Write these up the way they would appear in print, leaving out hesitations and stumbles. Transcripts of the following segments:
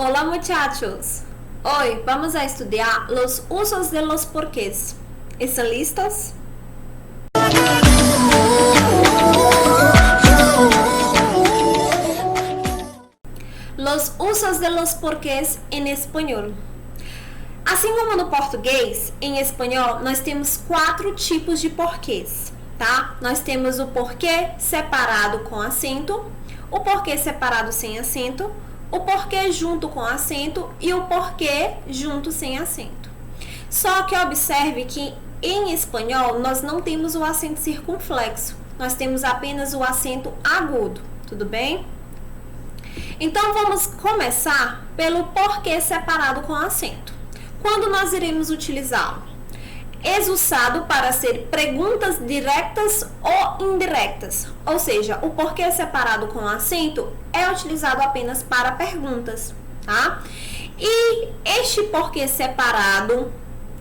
Hola muchachos, hoy vamos a estudiar los usos de los porqués. ¿Están listos? Los usos de los porqués en espanhol. Assim como no português, em espanhol nós temos 4 tipos de porquês, tá? Nós temos o porquê separado com acento, o porquê separado sem acento, o porquê junto com acento e o porquê junto sem acento. Só que observe que em espanhol nós não temos o acento circunflexo, nós temos apenas o acento agudo, tudo bem? Então vamos começar pelo porquê separado com acento. Quando nós iremos utilizá-lo? É usado para ser perguntas diretas ou indiretas, ou seja, o porquê separado com acento é utilizado apenas para perguntas, tá? E este porquê separado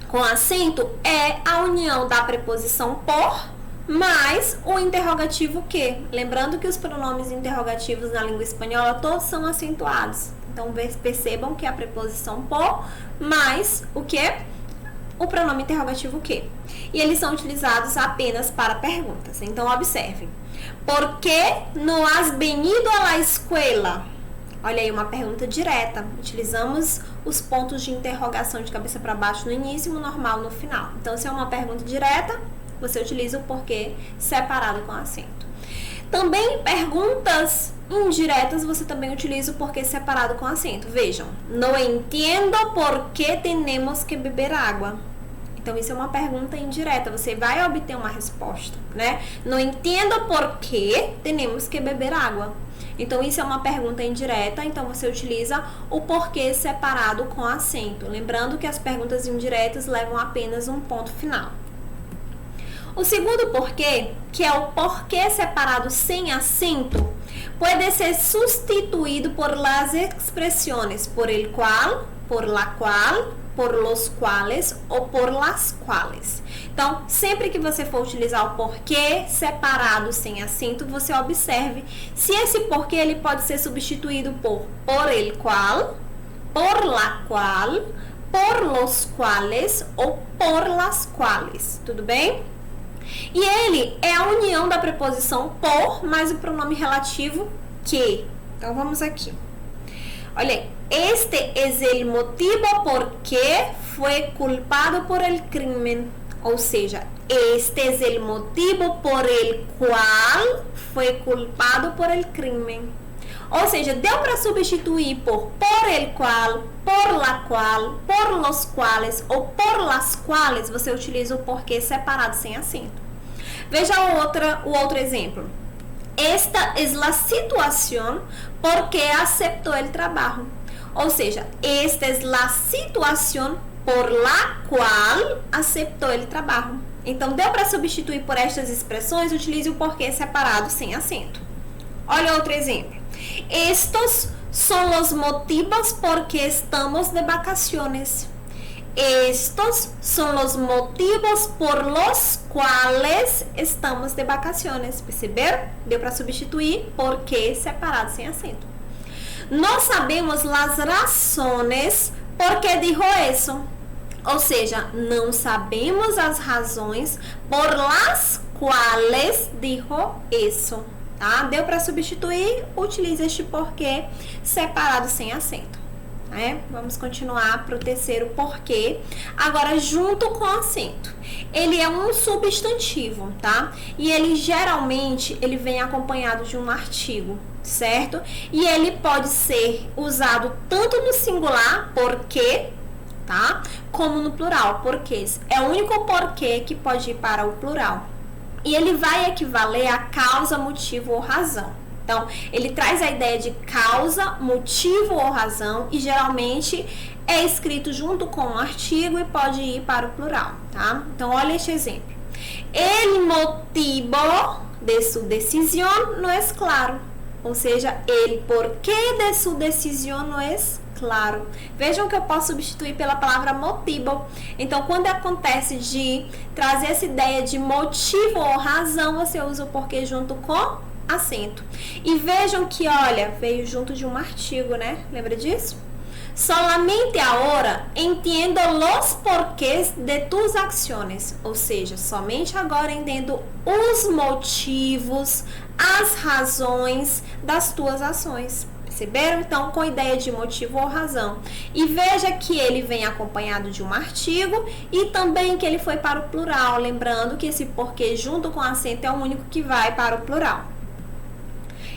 com acento é a união da preposição por mais o interrogativo que. Lembrando que os pronomes interrogativos na língua espanhola todos são acentuados. Então percebam que a preposição por mais o que? O pronome interrogativo que. E eles são utilizados apenas para perguntas. Então observem. ¿Por qué no has venido a la escuela? Olha aí, uma pergunta direta. Utilizamos os pontos de interrogação de cabeça para baixo no início e o normal no final. Então, se é uma pergunta direta, você utiliza o porquê separado com acento. Também em perguntas indiretas, você também utiliza o porquê separado com acento. Vejam, no entiendo por qué tenemos que beber água. Então, isso é uma pergunta indireta, você vai obter uma resposta, né? No entiendo por qué tenemos que beber água. Então, isso é uma pergunta indireta, então você utiliza o porquê separado com acento. Lembrando que as perguntas indiretas levam apenas um ponto final. O segundo porquê, que é o porquê separado sem acento, pode ser substituído por las expresiones por el cual, por la cual, por los cuales ou por las cuales. Então, sempre que você for utilizar o porquê separado sem acento, você observe se esse porquê ele pode ser substituído por el cual, por la cual, por los cuales ou por las cuales. Tudo bem? E ele é a união da preposição por mais o pronome relativo que. Então, vamos aqui. Olha aí. Este es el motivo por que fue culpado por el crimen. Ou seja, este es el motivo por el cual fue culpado por el crimen. Ou seja, deu para substituir por el cual, por la cual, por los cuales ou por las cuales, você utiliza o porquê separado sem acento. Veja o outro exemplo. Esta es la situación por que aceptó el trabajo. Ou seja, esta es la situación por la cual aceptou el trabajo. Então, deu para substituir por estas expressões, utilize o porquê separado sem acento. Olha outro exemplo. Estos son los motivos por que estamos de vacaciones. Estos son los motivos por los cuales estamos de vacaciones. Perceberam? Deu para substituir porquê separado sem acento. Nós sabemos las razones por que dijo eso. Ou seja, não sabemos as razões por las cuales dijo eso. Tá? Deu para substituir, utilize este porquê separado sem acento. Vamos continuar para o terceiro porquê, agora junto com acento. Ele é um substantivo, tá? E ele geralmente vem acompanhado de um artigo, certo? E ele pode ser usado tanto no singular, porque, tá? Como no plural, porquês. É o único porquê que pode ir para o plural. E ele vai equivaler a causa, motivo ou razão. Então, ele traz a ideia de causa, motivo ou razão e geralmente é escrito junto com um artigo e pode ir para o plural, tá? Então, olha este exemplo. El motivo de su decisión no es claro. Ou seja, el porquê de su decisión no es claro. Vejam que eu posso substituir pela palavra motivo. Então, quando acontece de trazer essa ideia de motivo ou razão, você usa o porquê junto com acento. E vejam que, olha, veio junto de um artigo, né? Lembra disso? Solamente agora entendo los porquês de tus acciones. Ou seja, somente agora entendo os motivos, as razões das tuas ações. Perceberam? Então, com ideia de motivo ou razão. E veja que ele vem acompanhado de um artigo e também que ele foi para o plural. Lembrando que esse porquê junto com acento é o único que vai para o plural.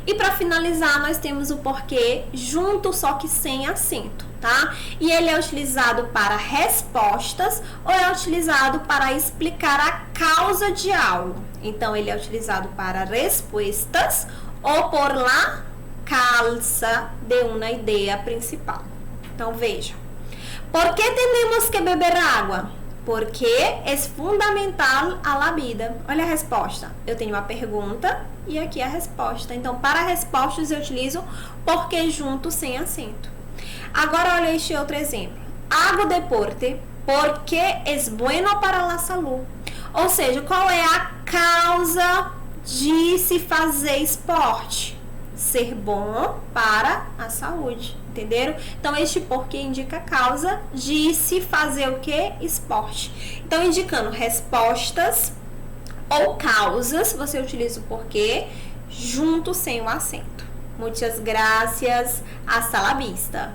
E para finalizar, nós temos o porquê junto, só que sem acento, tá? E ele é utilizado para respostas ou é utilizado para explicar a causa de algo. Então, ele é utilizado para respostas ou por la causa de uma ideia principal. Então, veja. ¿Por qué tenemos que beber água? Porque é fundamental a la vida. Olha a resposta. Eu tenho uma pergunta e aqui a resposta. Então, para respostas eu utilizo porque junto sem acento. Agora, olha este outro exemplo. Hago deporte porque es bueno para la salud. Ou seja, qual é a causa de se fazer esporte? Ser bom para a saúde, entenderam? Então, este porquê indica a causa de se fazer o que? Esporte. Então, indicando respostas ou causas, você utiliza o porquê junto sem o acento. Muitas gracias, hasta la vista.